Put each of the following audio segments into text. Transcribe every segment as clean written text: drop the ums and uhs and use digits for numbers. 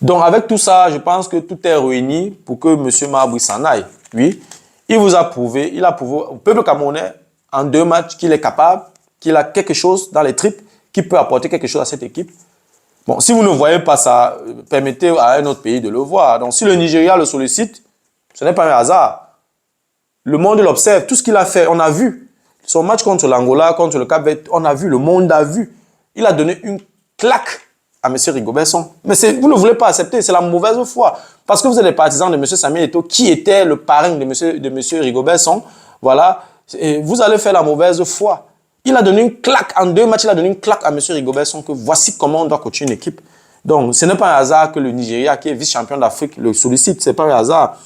Donc, avec tout ça, je pense que tout est réuni pour que M. Marbury s'en aille. Oui, il vous a prouvé, il a prouvé au peuple camerounais en 2 matchs qu'il est capable, qu'il a quelque chose dans les tripes, qu'il peut apporter quelque chose à cette équipe. Bon, si vous ne voyez pas ça, permettez à un autre pays de le voir. Donc, si le Nigeria le sollicite, ce n'est pas un hasard. Le monde l'observe, tout ce qu'il a fait, on a vu. Son match contre l'Angola, contre le Cap-Vert, on a vu, le monde a vu. Il a donné une claque à M. Rigobert Song. Mais vous ne voulez pas accepter, c'est la mauvaise foi. Parce que vous êtes les partisans de M. Samuel Eto'o, qui était le parrain de M. Rigobert Song. Voilà, et vous allez faire la mauvaise foi. Il a donné une claque, en 2 matchs, il a donné une claque à M. Rigobert Song, que voici comment on doit coacher une équipe. Donc, ce n'est pas un hasard que le Nigeria, qui est vice-champion d'Afrique, le sollicite, ce n'est pas un hasard.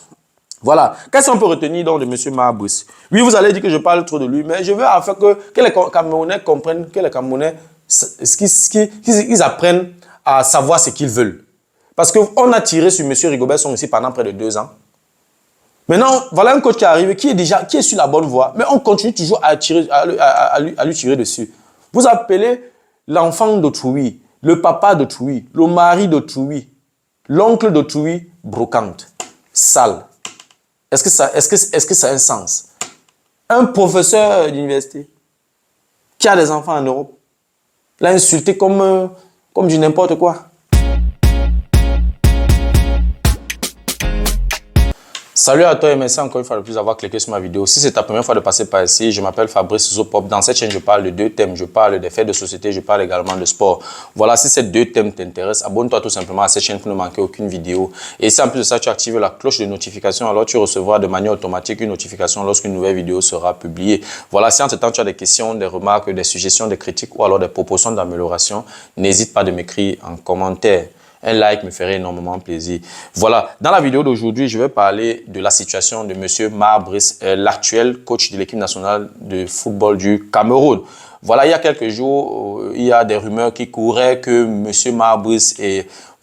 Voilà. Qu'est-ce qu'on peut retenir donc de M. Marbury? Oui, vous allez dire que je parle trop de lui, mais je veux afin que les Camerounais comprennent, que les Camerounais qu'ils apprennent à savoir ce qu'ils veulent. Parce qu'on a tiré sur M. Rigobert Song ici pendant près de 2 ans. Maintenant, voilà un coach qui arrive, qui est sur la bonne voie, mais on continue toujours à lui tirer dessus. Vous appelez l'enfant d'autrui, le papa d'autrui, le mari d'autrui, l'oncle d'autrui, brocante, sale. Est-ce que ça a un sens? Un professeur d'université qui a des enfants en Europe l'a insulté comme du n'importe quoi. Salut à toi et merci encore une fois de plus d'avoir cliqué sur ma vidéo. Si c'est ta première fois de passer par ici, je m'appelle Fabrice Zopop. Dans cette chaîne, je parle de 2 thèmes. Je parle des faits de société, je parle également de sport. Voilà, si ces 2 thèmes t'intéressent, abonne-toi tout simplement à cette chaîne pour ne manquer aucune vidéo. Et si en plus de ça, tu actives la cloche de notification, alors tu recevras de manière automatique une notification lorsqu'une nouvelle vidéo sera publiée. Voilà, si en ce temps tu as des questions, des remarques, des suggestions, des critiques ou alors des propositions d'amélioration, n'hésite pas de m'écrire en commentaire. Un like me ferait énormément plaisir. Voilà, dans la vidéo d'aujourd'hui, je vais parler de la situation de M. Marbury, l'actuel coach de l'équipe nationale de football du Cameroun. Voilà, il y a quelques jours, il y a des rumeurs qui couraient que M. Marbury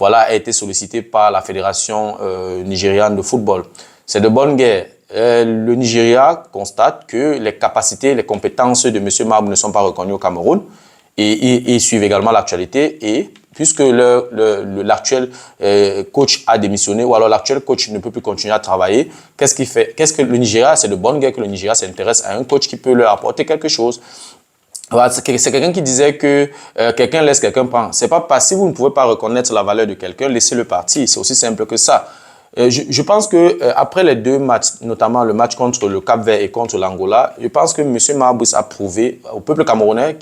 a été sollicité par la fédération nigériane de football. C'est de bonne guerre. Le Nigeria constate que les capacités, les compétences de M. Marbury ne sont pas reconnues au Cameroun et ils suivent également l'actualité et puisque l'actuel coach a démissionné ou alors l'actuel coach ne peut plus continuer à travailler, qu'est-ce qu'il fait? Qu'est-ce que le Nigeria, c'est de bonne guerre que le Nigeria s'intéresse à un coach qui peut leur apporter quelque chose. Voilà, c'est quelqu'un qui disait que quelqu'un laisse, quelqu'un prend. C'est pas parce que si vous ne pouvez pas reconnaître la valeur de quelqu'un, laissez-le partir. C'est aussi simple que ça. Je pense que après les 2 matchs, notamment le match contre le Cap-Vert et contre l'Angola, je pense que M. Marbury a prouvé au peuple camerounais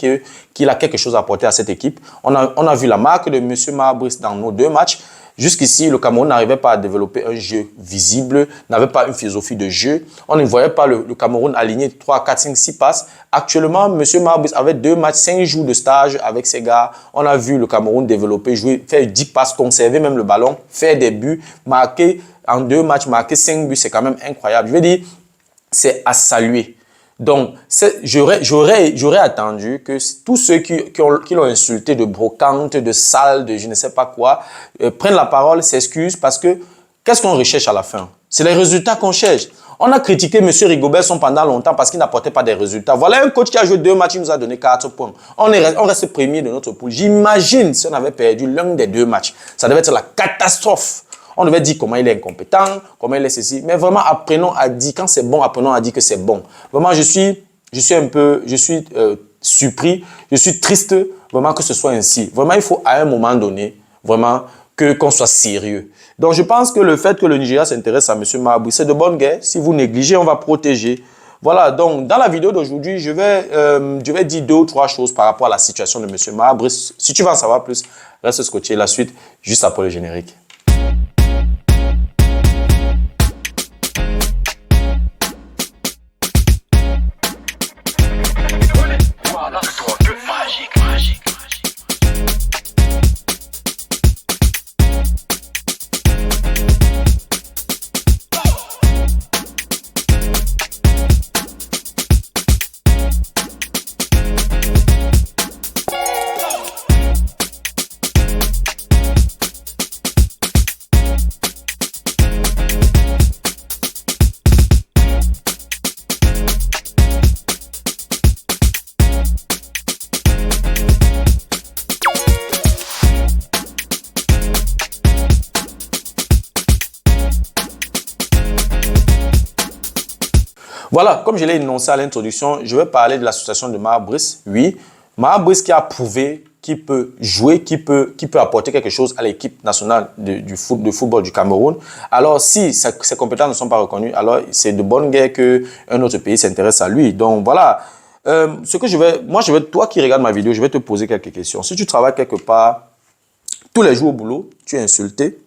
qu'il a quelque chose à apporter à cette équipe. On a vu la marque de M. Marbury dans nos 2 matchs. Jusqu'ici, le Cameroun n'arrivait pas à développer un jeu visible, n'avait pas une philosophie de jeu. On ne voyait pas le Cameroun aligner 3, 4, 5, 6 passes. Actuellement, M. Marbury avait 2 matchs, 5 jours de stage avec ses gars. On a vu le Cameroun développer, jouer, faire 10 passes, conserver même le ballon, faire des buts, marquer en 2 matchs, marquer 5 buts. C'est quand même incroyable. Je veux dire, c'est à saluer. Donc, j'aurais attendu que tous ceux qui l'ont insulté de brocante, de sale, de je ne sais pas quoi, prennent la parole, s'excusent parce que qu'est-ce qu'on recherche à la fin? C'est les résultats qu'on cherche. On a critiqué M. Rigobert Song pendant longtemps parce qu'il n'apportait pas des résultats. Voilà un coach qui a joué 2 matchs, il nous a donné 4 points. On reste premier de notre poule. J'imagine si on avait perdu l'un des 2 matchs. Ça devait être la catastrophe. On devait dire comment il est incompétent, comment il est ceci. Mais vraiment, apprenons à dire, quand c'est bon, apprenons à dire que c'est bon. Vraiment, je suis surpris, je suis triste vraiment que ce soit ainsi. Vraiment, il faut à un moment donné, vraiment, qu'on soit sérieux. Donc, je pense que le fait que le Nigeria s'intéresse à M. Marbury, c'est de bonne guerre. Si vous négligez, on va protéger. Voilà, donc dans la vidéo d'aujourd'hui, je vais dire 2 ou 3 choses par rapport à la situation de M. Marbury. Si tu veux en savoir plus, reste scotché. La suite, juste après le générique. Voilà, comme je l'ai énoncé à l'introduction, je vais parler de l'association de Maha Brice. Oui, Maha Brice qui a prouvé qu'il peut jouer, qu'il peut apporter quelque chose à l'équipe nationale de football du Cameroun. Alors, si ses compétences ne sont pas reconnues, alors c'est de bonne guerre qu'un autre pays s'intéresse à lui. Donc, voilà. Toi qui regardes ma vidéo, je vais te poser quelques questions. Si tu travailles quelque part, tous les jours au boulot, tu es insulté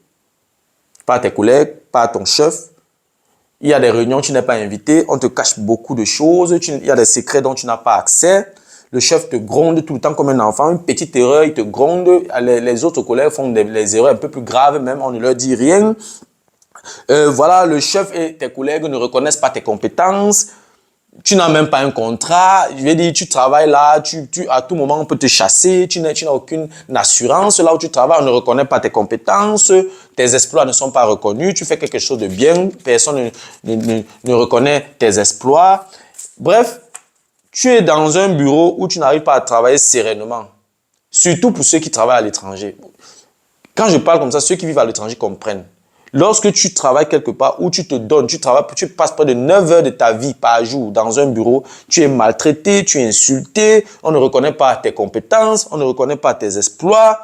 par tes collègues, par ton chef, il y a des réunions, tu n'es pas invité, on te cache beaucoup de choses, il y a des secrets dont tu n'as pas accès. Le chef te gronde tout le temps comme un enfant, une petite erreur, il te gronde. Les autres collègues font les erreurs un peu plus graves, même on ne leur dit rien. Voilà, le chef et tes collègues ne reconnaissent pas tes compétences. Tu n'as même pas un contrat. Je vais dire, tu travailles là, à tout moment, on peut te chasser. Tu n'as aucune assurance. Là où tu travailles, on ne reconnaît pas tes compétences. Tes exploits ne sont pas reconnus. Tu fais quelque chose de bien. Personne ne reconnaît tes exploits. Bref, tu es dans un bureau où tu n'arrives pas à travailler sereinement. Surtout pour ceux qui travaillent à l'étranger. Quand je parle comme ça, ceux qui vivent à l'étranger comprennent. Lorsque tu travailles quelque part où tu te donnes, tu passes près de 9 heures de ta vie par jour dans un bureau, tu es maltraité, tu es insulté, on ne reconnaît pas tes compétences, on ne reconnaît pas tes exploits,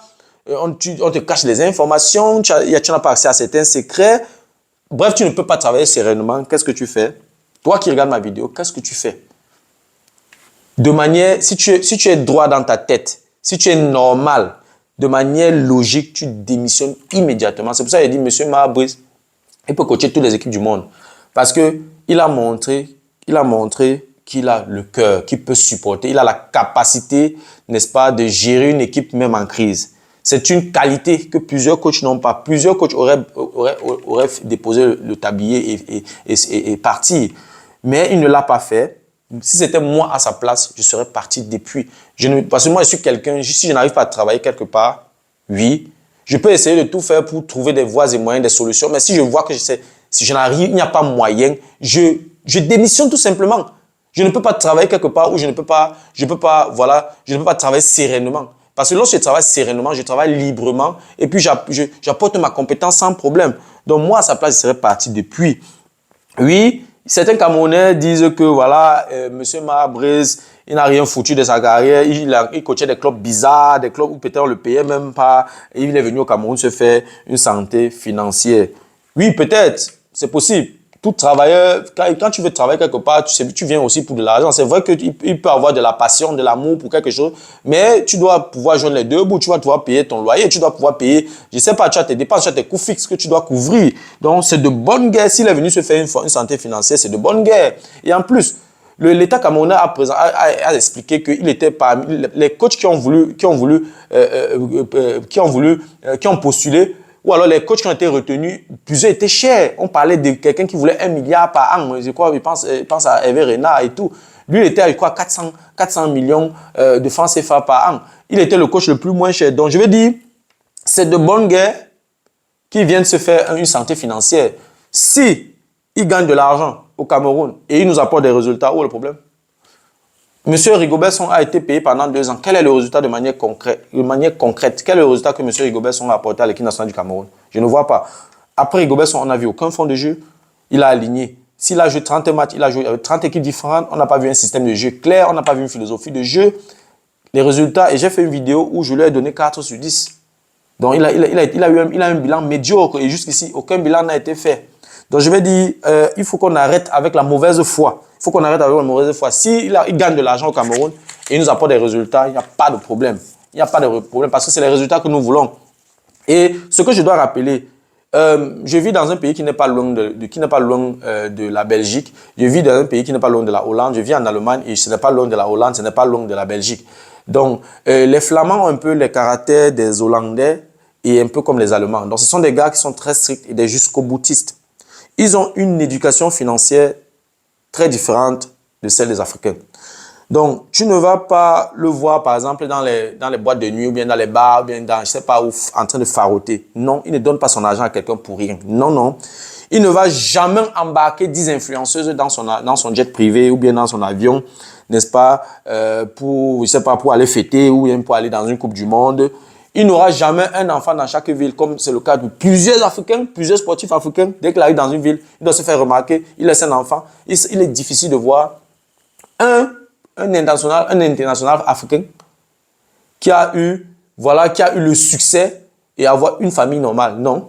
on te cache les informations, tu n'as pas accès à certains secrets. Bref, tu ne peux pas travailler sereinement. Qu'est-ce que tu fais? Toi qui regardes ma vidéo, qu'est-ce que tu fais? De manière, si tu es droit dans ta tête, si tu es normal, de manière logique, tu démissionnes immédiatement. C'est pour ça qu'il a dit, monsieur Maha Brice, il peut coacher toutes les équipes du monde. Parce qu'il a montré qu'il a le cœur, qu'il peut supporter, il a la capacité, n'est-ce pas, de gérer une équipe même en crise. C'est une qualité que plusieurs coachs n'ont pas. Plusieurs coachs auraient déposé le tablier et parti. Mais il ne l'a pas fait. Si c'était moi à sa place, je serais parti depuis. Parce que moi, je suis quelqu'un, si je n'arrive pas à travailler quelque part, oui, je peux essayer de tout faire pour trouver des voies et moyens, des solutions. Mais si je vois que si je n'arrive, il n'y a pas moyen, je démissionne tout simplement. Je ne peux pas travailler quelque part où je ne peux pas travailler sereinement. Parce que lorsque je travaille sereinement, je travaille librement et puis j'apporte ma compétence sans problème. Donc moi, à sa place, je serais parti depuis. Oui, certains Camerounais disent que voilà, monsieur Maha Brice, il n'a rien foutu de sa carrière. Il coachait des clubs bizarres, des clubs où peut-être on ne le payait même pas. Et il est venu au Cameroun se faire une santé financière. Oui, peut-être, c'est possible. Tout travailleur, quand tu veux travailler quelque part, tu viens aussi pour de l'argent. C'est vrai qu'il peut avoir de la passion, de l'amour pour quelque chose, mais tu dois pouvoir joindre les deux bouts. Tu vas pouvoir payer ton loyer, tu dois pouvoir payer, je ne sais pas, tu as tes dépenses, tu as tes coûts fixes que tu dois couvrir. Donc, c'est de bonne guerre. S'il est venu se faire une santé financière, c'est de bonne guerre. Et en plus, l'État camerounais a expliqué qu'il était parmi les coachs qui ont postulé, ou alors les coachs qui ont été retenus, plusieurs étaient chers. On parlait de quelqu'un qui voulait 1 milliard par an. Je crois, il pense à Hervé Renard et tout. Lui, il était, je crois, 400 millions de francs CFA par an. Il était le coach le plus moins cher. Donc, je veux dire, c'est de bonne guerre qui viennent se faire une santé financière. Si il gagne de l'argent au Cameroun et il nous apporte des résultats, où est le problème? Monsieur Rigobert Song a été payé pendant 2 ans. Quel est le résultat de manière concrète? Quel est le résultat que monsieur Rigobert Song a apporté à l'équipe nationale du Cameroun? Je ne vois pas. Après Rigobert Song, on n'a vu aucun fond de jeu. Il a aligné. S'il a joué 30 matchs, il a joué avec 30 équipes différentes. On n'a pas vu un système de jeu clair. On n'a pas vu une philosophie de jeu. Les résultats, et j'ai fait une vidéo où je lui ai donné 4 sur 10. Donc, il a un bilan médiocre et jusqu'ici, aucun bilan n'a été fait. Donc, je vais dire, il faut qu'on arrête avec la mauvaise foi. Il faut qu'on arrête avec la mauvaise foi. S'il gagne de l'argent au Cameroun et il nous apporte des résultats, il n'y a pas de problème. Il n'y a pas de problème parce que c'est les résultats que nous voulons. Et ce que je dois rappeler, je vis dans un pays qui n'est pas loin de la Belgique. Je vis dans un pays qui n'est pas loin de la Hollande. Je vis en Allemagne et ce n'est pas loin de la Hollande, ce n'est pas loin de la Belgique. Donc, les Flamands ont un peu les caractères des Hollandais et un peu comme les Allemands. Donc, ce sont des gars qui sont très stricts et des jusqu'au-boutistes. Ils ont une éducation financière très différente de celle des Africains. Donc, tu ne vas pas le voir, par exemple, dans les boîtes de nuit ou bien dans les bars, ou bien dans, je sais pas où, en train de faroter. Non, il ne donne pas son argent à quelqu'un pour rien. Non, non. Il ne va jamais embarquer 10 influenceuses dans son jet privé ou bien dans son avion, n'est-ce pas, pour aller fêter ou bien pour aller dans une Coupe du Monde. Il n'aura jamais un enfant dans chaque ville, comme c'est le cas de plusieurs Africains, plusieurs sportifs africains. Dès qu'il arrive dans une ville, il doit se faire remarquer, il laisse un enfant. Il est difficile de voir un international africain qui a eu, voilà, qui a eu le succès et avoir une famille normale. Non.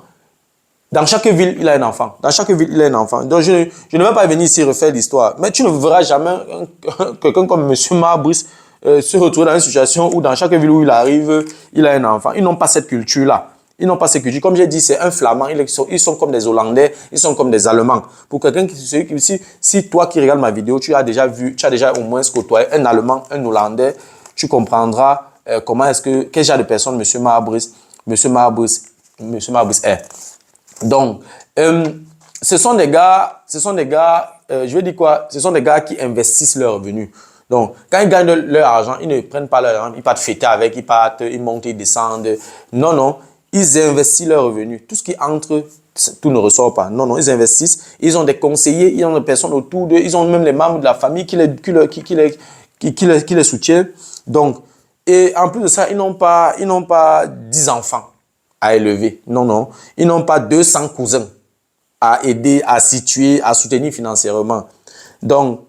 Dans chaque ville, il a un enfant. Dans chaque ville, il a un enfant. Donc, je ne vais pas venir ici refaire l'histoire. Mais tu ne verras jamais quelqu'un comme M. Marbrice se retrouver dans une situation où dans chaque ville où il arrive, il a un enfant. Ils n'ont pas cette culture-là. Ils n'ont pas cette culture. Comme j'ai dit, c'est un flamand. Ils sont comme des Hollandais. Ils sont comme des Allemands. Pour quelqu'un si toi qui regardes ma vidéo, tu as déjà au moins côtoyé un Allemand, un Hollandais, tu comprendras quel genre de personne M. Marbrice est. Donc, ce sont des gars, je vais dire quoi, ce sont des gars qui investissent leurs revenus. Donc, quand ils gagnent leur argent, ils ne prennent pas leur argent, ils partent fêter avec, ils montent, ils descendent. Non, non, ils investissent leurs revenus. Tout ce qui entre, tout ne ressort pas. Non, non, ils investissent. Ils ont des conseillers, ils ont des personnes autour d'eux, ils ont même les membres de la famille qui les soutiennent. Donc, et en plus de ça, ils n'ont pas 10 enfants à élever. Non, non. Ils n'ont pas 200 cousins à aider, à situer, à soutenir financièrement. Donc,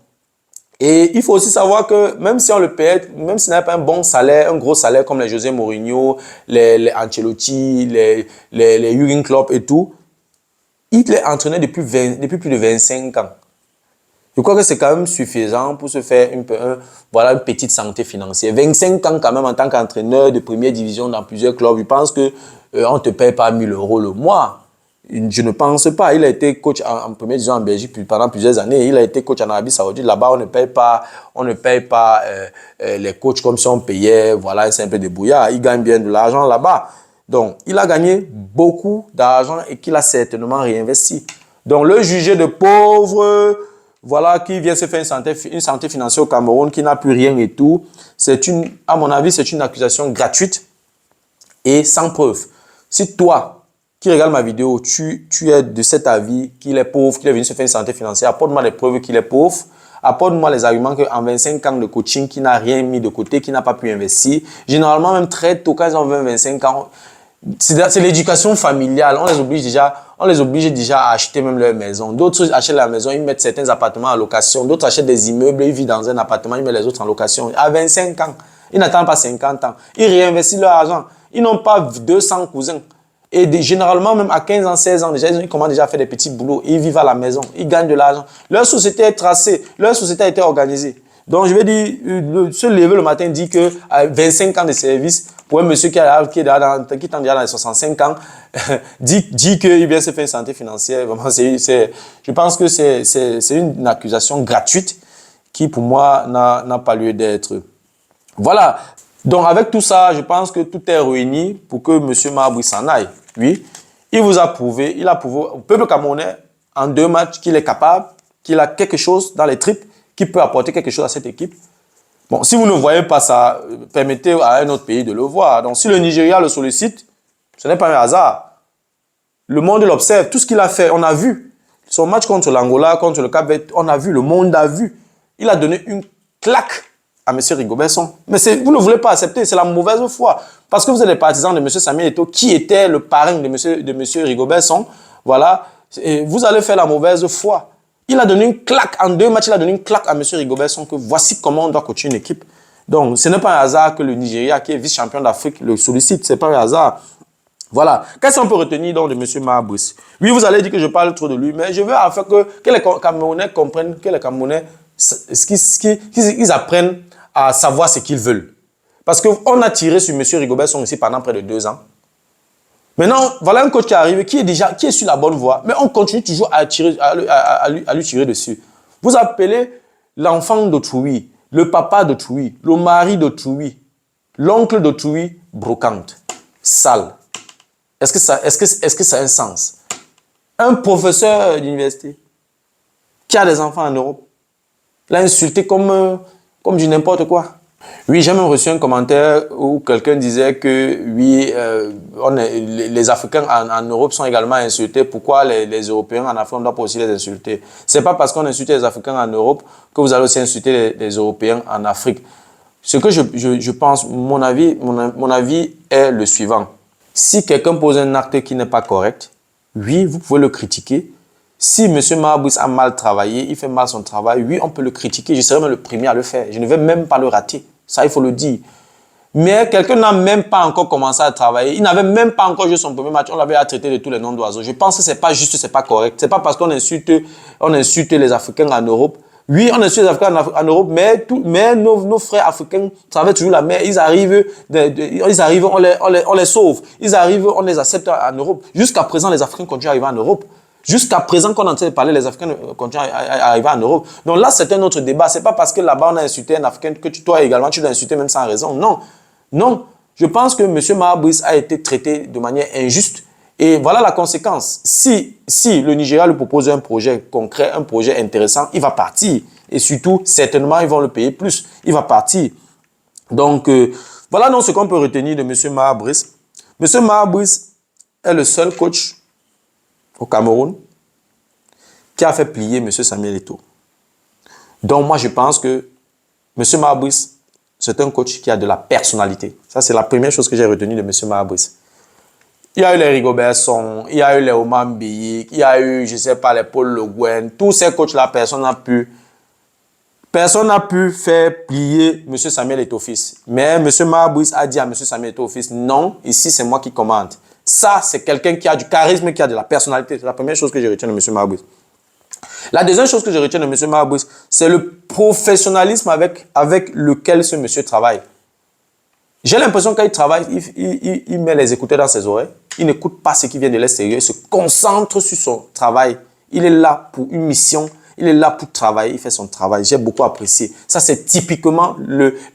et il faut aussi savoir que même si on le paye, même s'il n'a pas un bon salaire, un gros salaire comme les José Mourinho, les Ancelotti, les Jürgen Klopp et tout, il est entraîné depuis plus de 25 ans. Je crois que c'est quand même suffisant pour se faire une petite santé financière. 25 ans quand même en tant qu'entraîneur de première division dans plusieurs clubs. Je pense que on ne te paye pas 1000 € le mois. Je ne pense pas. Il a été coach en première division en Belgique pendant plusieurs années. Il a été coach en Arabie Saoudite. Là-bas, on ne paye pas les coachs comme si on payait un simple débrouillard. Il gagne bien de l'argent là-bas. Donc, il a gagné beaucoup d'argent et qu'il a certainement réinvesti. Donc, le juger de pauvre, qui vient se faire une santé financière au Cameroun, qui n'a plus rien et tout, à mon avis, c'est une accusation gratuite et sans preuve. Si toi, qui regarde ma vidéo, tu es de cet avis qu'il est pauvre, qu'il est venu se faire une santé financière, apporte-moi les preuves qu'il est pauvre, apporte-moi les arguments qu'en 25 ans de coaching, qui n'a rien mis de côté, qui n'a pas pu investir. Généralement, même très tôt, quand ils ont 20-25 ans, c'est l'éducation familiale. On les oblige déjà à acheter même leur maison. D'autres achètent la maison, ils mettent certains appartements en location. D'autres achètent des immeubles, ils vivent dans un appartement, ils mettent les autres en location. À 25 ans, ils n'attendent pas 50 ans. Ils réinvestissent leur argent. Ils n'ont pas 200 cousins. Et généralement, même à 15 ans, 16 ans, déjà, ils commencent déjà à faire des petits boulots. Ils vivent à la maison. Ils gagnent de l'argent. Leur société est tracée. Leur société a été organisée. Donc, je vais dire, se lever le matin dit que à 25 ans de service, pour un monsieur qui tend déjà dans les 65 ans, dit qu'il vient se faire une santé financière. Vraiment, je pense que c'est une accusation gratuite qui, pour moi, n'a pas lieu d'être. Voilà. Donc, avec tout ça, je pense que tout est réuni pour que M. Marbrice s'en aille. Oui, il a prouvé au peuple camerounais, en 2 matchs, qu'il est capable, qu'il a quelque chose dans les tripes, qu'il peut apporter quelque chose à cette équipe. Bon, si vous ne voyez pas ça, permettez à un autre pays de le voir. Donc, si le Nigeria le sollicite, ce n'est pas un hasard. Le monde l'observe, tout ce qu'il a fait, on a vu. Son match contre l'Angola, contre le Cap-Vert, on a vu, le monde a vu. Il a donné une claque à M. Rigobert-Song. Mais vous ne voulez pas accepter, c'est la mauvaise foi. Parce que vous êtes les partisans de M. Samuel Eto'o, qui était le parrain de M. Rigobert-Song. Voilà, et vous allez faire la mauvaise foi. Il a donné une claque, en 2 matchs, il a donné une claque à M. Rigobert-Song, que voici comment on doit coacher une équipe. Donc, ce n'est pas un hasard que le Nigeria, qui est vice-champion d'Afrique, le sollicite, ce n'est pas un hasard. Voilà. Qu'est-ce qu'on peut retenir donc de M. Marbrice? Oui, vous allez dire que je parle trop de lui, mais je veux en fait que les Camerounais comprennent, que les Camerounais qu'ils apprennent à savoir ce qu'ils veulent. Parce qu'on a tiré sur M. Rigobert-Song ici pendant près de 2 ans. Maintenant, voilà un coach qui arrive, qui est sur la bonne voie, mais on continue toujours à lui tirer dessus. Vous appelez l'enfant d'autrui, le papa d'autrui, le mari d'autrui, l'oncle d'autrui, brocante, sale. Est-ce que ça a un sens? Un professeur d'université qui a des enfants en Europe l'a insulté comme du n'importe quoi. Oui, j'ai même reçu un commentaire où quelqu'un disait que oui, les Africains en Europe sont également insultés. Pourquoi les Européens en Afrique, on ne doit pas aussi les insulter? Ce n'est pas parce qu'on insulte les Africains en Europe que vous allez aussi insulter les Européens en Afrique. Ce que je pense, mon avis est le suivant. Si quelqu'un pose un acte qui n'est pas correct, oui, vous pouvez le critiquer. Si M. Mahabouis a mal travaillé, il fait mal son travail, oui, on peut le critiquer. Je serai même le premier à le faire. Je ne vais même pas le rater. Ça, il faut le dire. Mais quelqu'un n'a même pas encore commencé à travailler. Il n'avait même pas encore joué son premier match. On l'avait traité de tous les noms d'oiseaux. Je pense que ce n'est pas juste, ce n'est pas correct. Ce n'est pas parce qu'on insulte les Africains en Europe. Oui, on insulte les Africains en Europe, mais nos frères africains traversent toujours la mer. Ils arrivent, on les sauve. Ils arrivent, on les accepte en Europe. Jusqu'à présent, les Africains continuent à arriver en Europe. Jusqu'à présent qu'on est en train de parler, les Africains continuent à arriver en Europe. Donc là, c'est un autre débat. Ce n'est pas parce que là-bas, on a insulté un Africain que toi également, tu dois insulter même sans raison. Non. Non, je pense que M. Mahabouis a été traité de manière injuste et voilà la conséquence. Si le Nigeria lui propose un projet concret, un projet intéressant, il va partir. Et surtout, certainement, ils vont le payer plus. Il va partir. Donc, voilà donc ce qu'on peut retenir de M. Mahabouis. M. Mahabouis est le seul coach au Cameroun qui a fait plier M. Samuel Eto'o. Donc, moi, je pense que M. Mahabouis, c'est un coach qui a de la personnalité. Ça, c'est la première chose que j'ai retenue de M. Mahabouis. Il y a eu les Rigobert Song, il y a eu les Oman Biyik, il y a eu, je ne sais pas, les Paul Le Guen. Tous ces coachs-là, personne n'a pu faire plier M. Samuel Eto'o fils. Mais M. Mahabouis a dit à M. Samuel Eto'o fils, non, ici, c'est moi qui commande. Ça, c'est quelqu'un qui a du charisme, qui a de la personnalité. C'est la première chose que je retiens de M. Mahabouis. La deuxième chose que je retiens de M. Mahabouis, c'est le professionnalisme avec lequel ce monsieur travaille. J'ai l'impression qu'il travaille, il met les écouteurs dans ses oreilles, il n'écoute pas ce qui vient de l'extérieur, il se concentre sur son travail. Il est là pour une mission, il est là pour travailler, il fait son travail. J'ai beaucoup apprécié. Ça, c'est typiquement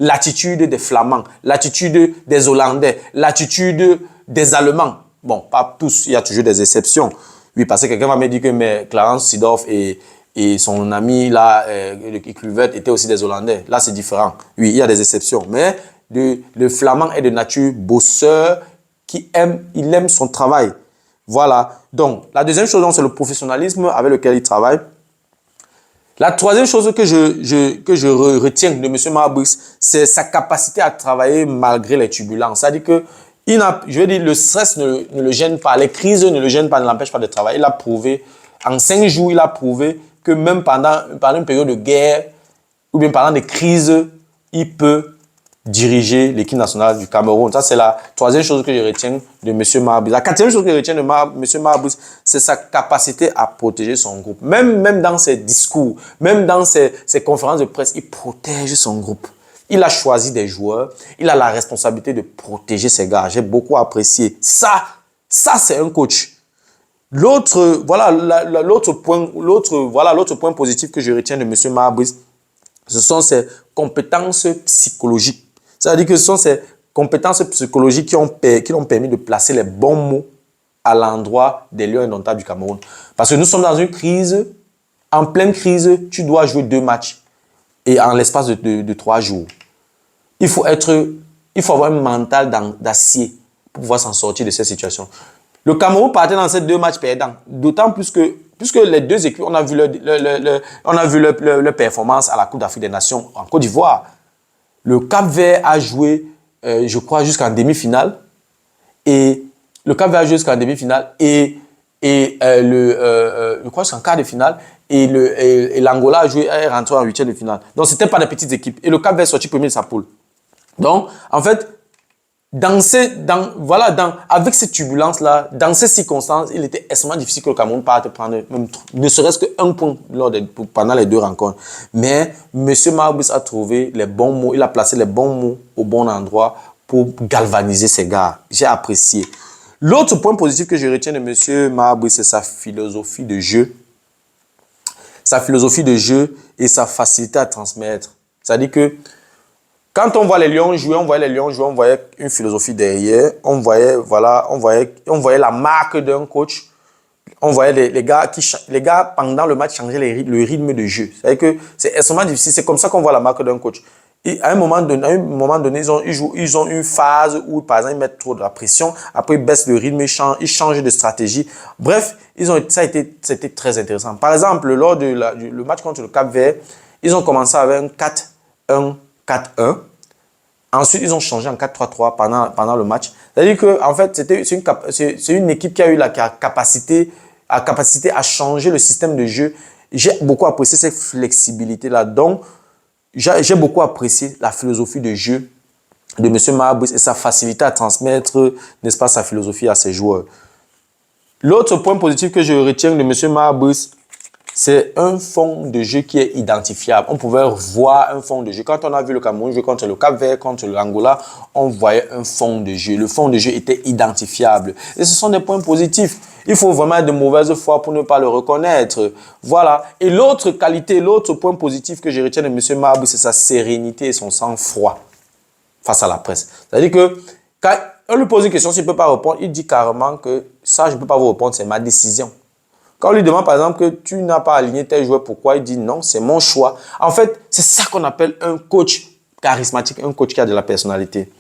l'attitude des Flamands, l'attitude des Hollandais, l'attitude des Allemands. Bon, pas tous, il y a toujours des exceptions. Oui, parce que quelqu'un va me dire que mais Clarence Seedorf et son ami là, Kluivert étaient aussi des Hollandais. Là, c'est différent. Oui, il y a des exceptions. Mais le Flamand est de nature bosseur, il aime son travail. Voilà. Donc, la deuxième chose, c'est le professionnalisme avec lequel il travaille. La troisième chose que je retiens de M. Mahabouis, c'est sa capacité à travailler malgré les turbulences. C'est-à-dire que je veux dire, le stress ne le gêne pas, les crises ne le gênent pas, ne l'empêchent pas de travailler. Il a prouvé, en 5 jours, il a prouvé que même pendant une période de guerre ou bien pendant des crises, il peut diriger l'équipe nationale du Cameroun. Ça, c'est la troisième chose que je retiens de M. Mahabouis. La quatrième chose que je retiens de M. Mahabouis, c'est sa capacité à protéger son groupe. Même dans ses discours, même dans ses conférences de presse, il protège son groupe. Il a choisi des joueurs, il a la responsabilité de protéger ses gars. J'ai beaucoup apprécié. Ça c'est un coach. L'autre point positif que je retiens de M. Mahabouis, ce sont ses compétences psychologiques. C'est-à-dire que ce sont ces compétences psychologiques qui l'ont permis de placer les bons mots à l'endroit des Lions indomptables du Cameroun. Parce que nous sommes dans une crise, en pleine crise, tu dois jouer 2 matchs et en l'espace de 3 jours. Il faut avoir un mental d'acier pour pouvoir s'en sortir de cette situation. Le Cameroun partait dans ces 2 matchs perdants. D'autant plus que les 2 équipes, on a vu leur performance à la Coupe d'Afrique des Nations en Côte d'Ivoire. Le Cap-Vert a joué, je crois, jusqu'en demi-finale. Et le Cap-Vert a joué jusqu'en demi-finale. Je crois jusqu'en quart de finale. Et l'Angola est rentré en 8e de finale. Donc, ce n'était pas des petites équipes. Et le Cap-Vert est sorti premier de sa poule. Donc, en fait, avec ces turbulences-là, dans ces circonstances, il était extrêmement difficile que le Cameroun parte prendre ne serait-ce qu'un point pendant les 2 rencontres. Mais M. Mahabouis a trouvé les bons mots, il a placé les bons mots au bon endroit pour galvaniser ses gars. J'ai apprécié. L'autre point positif que je retiens de M. Mahabouis, c'est sa philosophie de jeu. Sa philosophie de jeu et sa facilité à transmettre. C'est-à-dire que quand on voit les Lions jouer, on voyait une philosophie derrière, on voyait la marque d'un coach, on voyait les gars pendant le match changer le rythme de jeu. C'est-à-dire que c'est extrêmement difficile, c'est comme ça qu'on voit la marque d'un coach. Et à un moment donné, ils ont une phase où, par exemple, ils mettent trop de la pression, après ils baissent le rythme, ils changent de stratégie. Bref, c'était très intéressant. Par exemple, lors le match contre le Cap-Vert, ils ont commencé avec un 4-1-4-1. Ensuite, ils ont changé en 4-3-3 pendant le match. C'est-à-dire que en fait, c'est une équipe qui a eu la capacité à changer le système de jeu. J'ai beaucoup apprécié cette flexibilité-là. Donc, j'ai beaucoup apprécié la philosophie de jeu de M. Mahabris et sa facilité à transmettre, n'est-ce pas, sa philosophie à ses joueurs. L'autre point positif que je retiens de M. Mahabris, c'est un fond de jeu qui est identifiable. On pouvait voir un fond de jeu. Quand on a vu le Cameroun jouer contre le Cap-Vert, contre l'Angola, on voyait un fond de jeu. Le fond de jeu était identifiable. Et ce sont des points positifs. Il faut vraiment être de mauvaise foi pour ne pas le reconnaître. Voilà. Et l'autre qualité, l'autre point positif que je retiens de M. Mahabris, c'est sa sérénité et son sang-froid face à la presse. C'est-à-dire que quand on lui pose une question, s'il ne peut pas répondre, il dit carrément que ça, je ne peux pas vous répondre, c'est ma décision. Quand on lui demande par exemple que tu n'as pas aligné tel joueur, pourquoi? Il dit non, c'est mon choix. En fait, c'est ça qu'on appelle un coach charismatique, un coach qui a de la personnalité.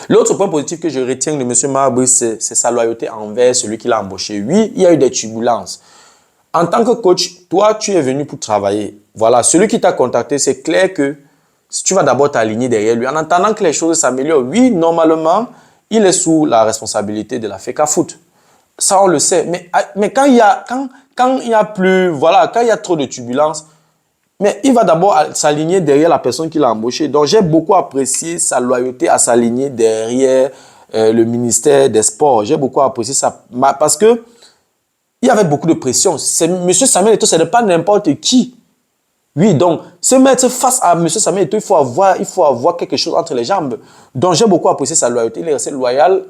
L'autre point positif que je retiens de M. Mahabris, c'est sa loyauté envers celui qui l'a embauché. Oui, il y a eu des turbulences. En tant que coach, toi, tu es venu pour travailler. Voilà, celui qui t'a contacté, c'est clair que si tu vas d'abord t'aligner derrière lui, en attendant que les choses s'améliorent, oui, normalement, il est sous la responsabilité de la FECAFOOT. Ça, on le sait. Mais quand il y a, quand il y a plus, voilà, quand il y a trop de turbulences, mais il va d'abord s'aligner derrière la personne qui l'a embauché. Donc, j'ai beaucoup apprécié sa loyauté à s'aligner derrière le ministère des Sports. J'ai beaucoup apprécié ça parce que il y avait beaucoup de pression. M. Samuel Eto'o, ce n'est pas n'importe qui. Oui, donc, se mettre face à M. Samuel Eto'o, il faut avoir quelque chose entre les jambes. Donc, j'ai beaucoup apprécié sa loyauté. Il est resté loyal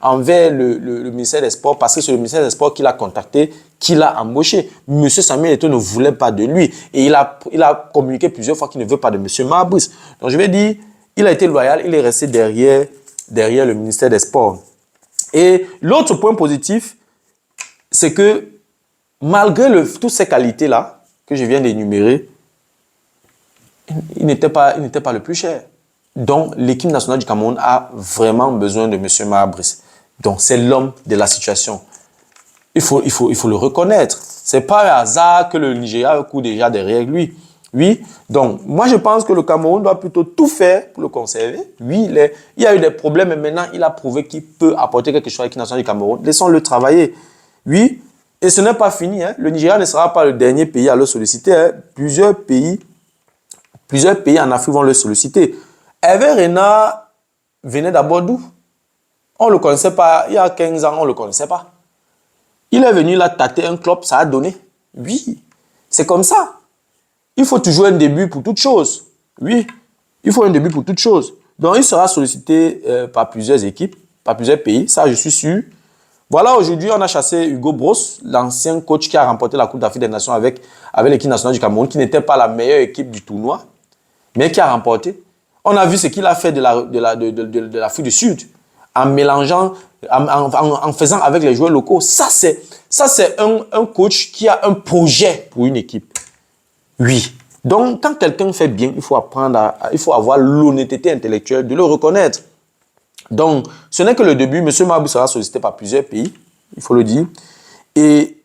envers le ministère des Sports parce que c'est le ministère des Sports qui l'a contacté, qui l'a embauché. M. Samuel Eto'o ne voulait pas de lui. Et il a communiqué plusieurs fois qu'il ne veut pas de M. Mahabris. Donc, je vais dire, il a été loyal, il est resté derrière le ministère des Sports. Et l'autre point positif, c'est que malgré toutes ces qualités-là, que je viens d'énumérer, il n'était pas le plus cher. Donc, l'équipe nationale du Cameroun a vraiment besoin de M. Mahabris. Donc, c'est l'homme de la situation. Il faut le reconnaître. Ce n'est pas un hasard que le Nigeria court déjà derrière lui. Oui, donc, moi, je pense que le Cameroun doit plutôt tout faire pour le conserver. Oui, il y a eu des problèmes, mais maintenant, il a prouvé qu'il peut apporter quelque chose à l'équipe nationale du Cameroun. Laissons-le travailler. Oui. Et ce n'est pas fini. Hein. Le Nigeria ne sera pas le dernier pays à le solliciter. Hein. Plusieurs pays en Afrique vont le solliciter. Hervé Renard venait d'abord d'où? On ne le connaissait pas. Il y a 15 ans, on ne le connaissait pas. Il est venu là tâter un club, ça a donné. Oui, c'est comme ça. Il faut toujours un début pour toute chose. Oui, il faut un début pour toute chose. Donc, il sera sollicité par plusieurs équipes, par plusieurs pays. Ça, je suis sûr. Voilà, aujourd'hui, on a chassé Hugo Bross, l'ancien coach qui a remporté la Coupe d'Afrique des Nations avec l'équipe nationale du Cameroun, qui n'était pas la meilleure équipe du tournoi, mais qui a remporté. On a vu ce qu'il a fait de l'Afrique du Sud, en mélangeant, en faisant avec les joueurs locaux. Ça, c'est un coach qui a un projet pour une équipe. Oui. Donc, quand quelqu'un fait bien, il faut avoir l'honnêteté intellectuelle de le reconnaître. Donc, ce n'est que le début. M. Mahabris sera sollicité par plusieurs pays, il faut le dire. Et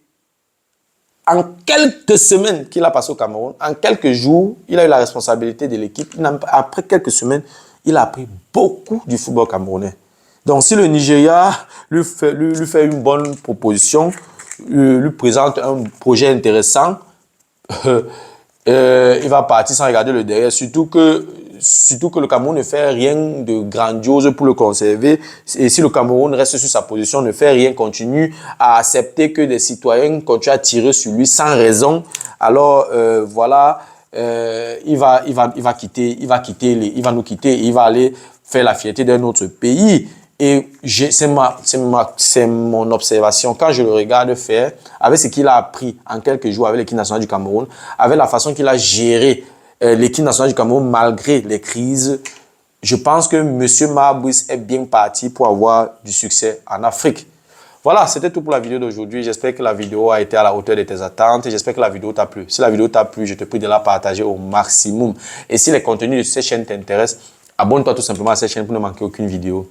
en quelques semaines qu'il a passé au Cameroun, en quelques jours, il a eu la responsabilité de l'équipe. Après quelques semaines, il a appris beaucoup du football camerounais. Donc, si le Nigeria lui fait une bonne proposition, lui présente un projet intéressant, il va partir sans regarder le derrière, surtout que le Cameroun ne fait rien de grandiose pour le conserver. Et si le Cameroun reste sur sa position, ne fait rien, continue à accepter que des citoyens continuent à tirer sur lui sans raison, alors voilà, il va nous quitter, il va aller faire la fierté d'un autre pays. Et c'est mon observation. Quand je le regarde faire, avec ce qu'il a appris en quelques jours avec l'équipe nationale du Cameroun, avec la façon qu'il a géré l'équipe nationale du Cameroun malgré les crises, je pense que M. Mahabris est bien parti pour avoir du succès en Afrique. Voilà, c'était tout pour la vidéo d'aujourd'hui. J'espère que la vidéo a été à la hauteur de tes attentes et j'espère que la vidéo t'a plu. Si la vidéo t'a plu, je te prie de la partager au maximum. Et si les contenus de cette chaîne t'intéressent, abonne-toi tout simplement à cette chaîne pour ne manquer aucune vidéo.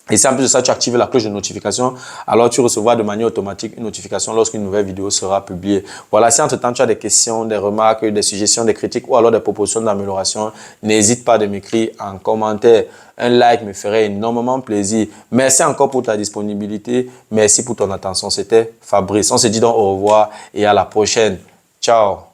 Et si en plus de ça, tu actives la cloche de notification, alors tu recevras de manière automatique une notification lorsqu'une nouvelle vidéo sera publiée. Voilà, si entre-temps tu as des questions, des remarques, des suggestions, des critiques ou alors des propositions d'amélioration, n'hésite pas de m'écrire en commentaire. Un like me ferait énormément plaisir. Merci encore pour ta disponibilité. Merci pour ton attention. C'était Fabrice. On se dit donc au revoir et à la prochaine. Ciao.